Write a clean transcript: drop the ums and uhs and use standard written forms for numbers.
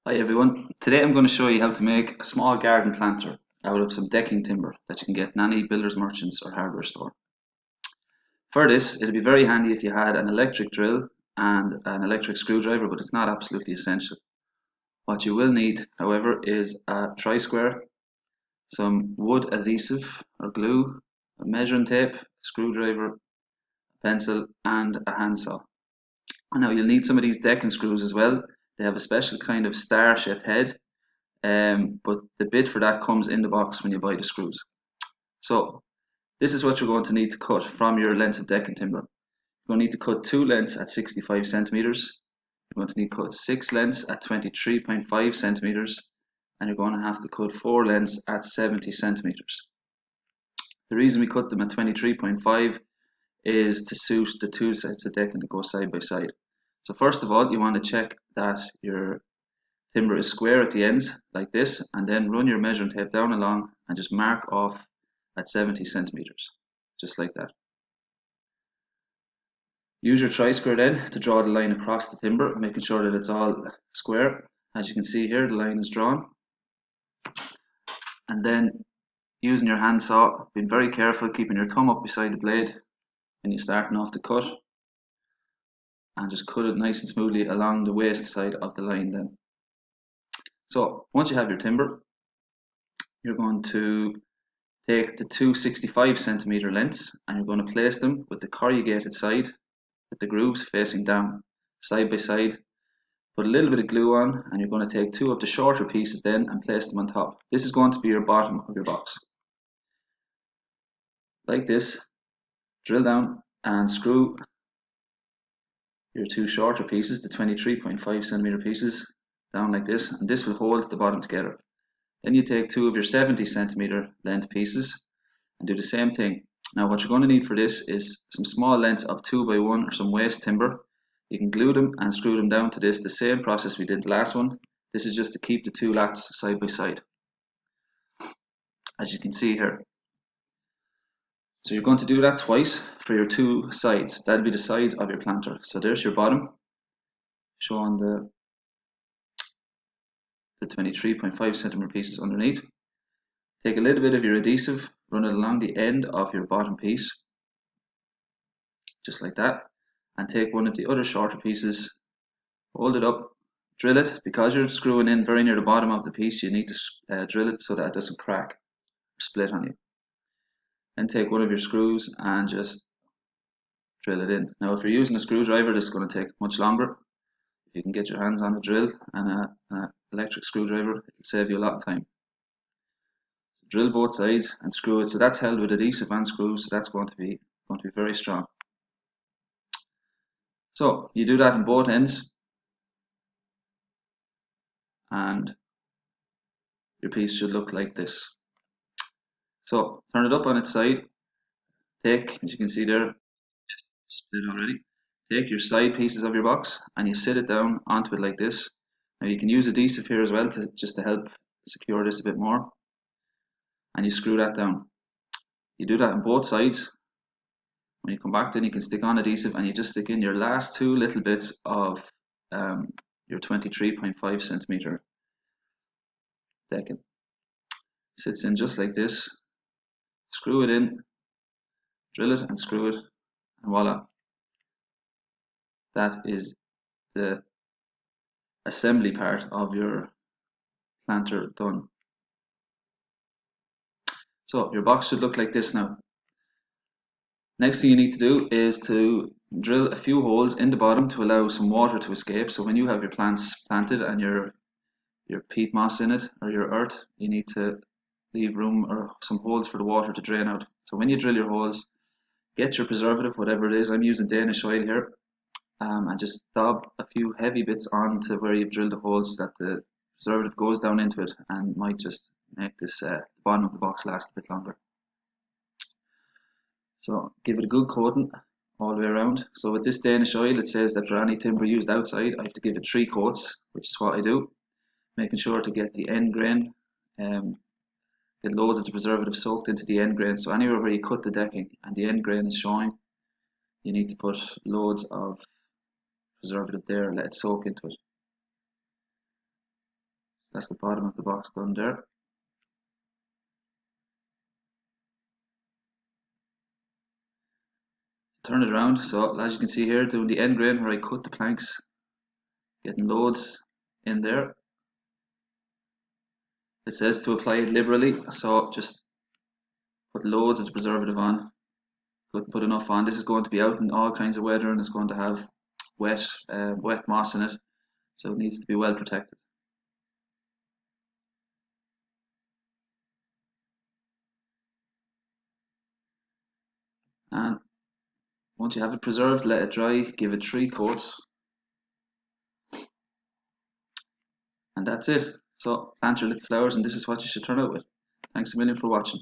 Hi everyone, today I'm going to show you how to make a small garden planter out of some decking timber that you can get in any builders merchants or hardware store. For this, it'd be very handy if you had an electric drill and an electric screwdriver, but it's not absolutely essential. What you will need, however, is a tri-square, some wood adhesive or glue, a measuring tape, screwdriver, a pencil and a handsaw. Now you'll need some of these decking screws as well. They have a special kind of star-shaped head, but the bit for that comes in the box when you buy the screws. So this is what you're going to need to cut from your lengths of decking timber. You're going to need to cut two lengths at 65 centimeters. You're going to need to cut six lengths at 23.5 centimeters, and you're going to have to cut four lengths at 70 centimeters. The reason we cut them at 23.5 is to suit the two sets of decking that go side by side. So first of all, you want to check that your timber is square at the ends like this, and then run your measuring tape down along and just mark off at 70 centimeters, just like that. Use your tri-square then to draw the line across the timber, making sure that it's all square. As you can see here, the line is drawn. And then using your handsaw, being very careful, keeping your thumb up beside the blade when you're starting off the cut, and just cut it nice and smoothly along the waist side of the line then. So once you have your timber, you're going to take the two 65 centimeter lengths and you're going to place them with the corrugated side with the grooves facing down, side by side. Put a little bit of glue on and you're going to take two of the shorter pieces then and place them on top. This is going to be your bottom of your box. Like this, drill down and screw your two shorter pieces, the 23.5 centimeter pieces, down like this, and this will hold the bottom together. Then you take two of your 70 centimeter length pieces and do the same thing. Now what you're going to need for this is some small lengths of 2x1 or some waste timber. You can glue them and screw them down to this, the same process we did the last one. This is just to keep the two lats side by side, as you can see here. So you're going to do that twice for your two sides. That'll be the sides of your planter. So there's your bottom, showing the 23.5 centimeter pieces underneath. Take a little bit of your adhesive, run it along the end of your bottom piece, just like that, and take one of the other shorter pieces, hold it up, drill it. Because you're screwing in very near the bottom of the piece, you need to drill it so that it doesn't crack or split on you. Then take one of your screws and just drill it in. Now if you're using a screwdriver, this is going to take much longer. If you can get your hands on a drill and an electric screwdriver, it'll save you a lot of time. So drill both sides and screw it. So that's held with adhesive and screws, so that's going to be very strong. So you do that in both ends and your piece should look like this. So turn it up on its side. Take, as you can see there, split already. Take your side pieces of your box and you sit it down onto it like this. Now you can use adhesive here as well just to help secure this a bit more. And you screw that down. You do that on both sides. When you come back then you can stick on adhesive and you just stick in your last two little bits of your 23.5 centimeter decking. Sits in just like this. Screw it in, drill it and screw it, and voila. That is the assembly part of your planter done. So your box should look like this now. Next thing you need to do is to drill a few holes in the bottom to allow some water to escape. So when you have your plants planted and your peat moss in it or your earth, you need to leave room or some holes for the water to drain out. So when you drill your holes, get your preservative, whatever it is. I'm using Danish oil here, and just dab a few heavy bits onto where you've drilled the holes so that the preservative goes down into it and might just make this the bottom of the box last a bit longer. So give it a good coating all the way around. So with this Danish oil, it says that for any timber used outside, I have to give it 3 coats, which is what I do, making sure to get the end grain, get loads of the preservative soaked into the end grain. So anywhere where you cut the decking and the end grain is showing, you need to put loads of preservative there and let it soak into it. That's the bottom of the box done there. Turn it around. So as you can see here, doing the end grain where I cut the planks, getting loads in there. It says to apply it liberally, so just put loads of the preservative on. Put enough on. This is going to be out in all kinds of weather and it's going to have wet moss in it, so it needs to be well protected. And once you have it preserved, let it dry, give it 3 coats, and that's it. So plant your little flowers, and this is what you should turn out with. Thanks a million for watching.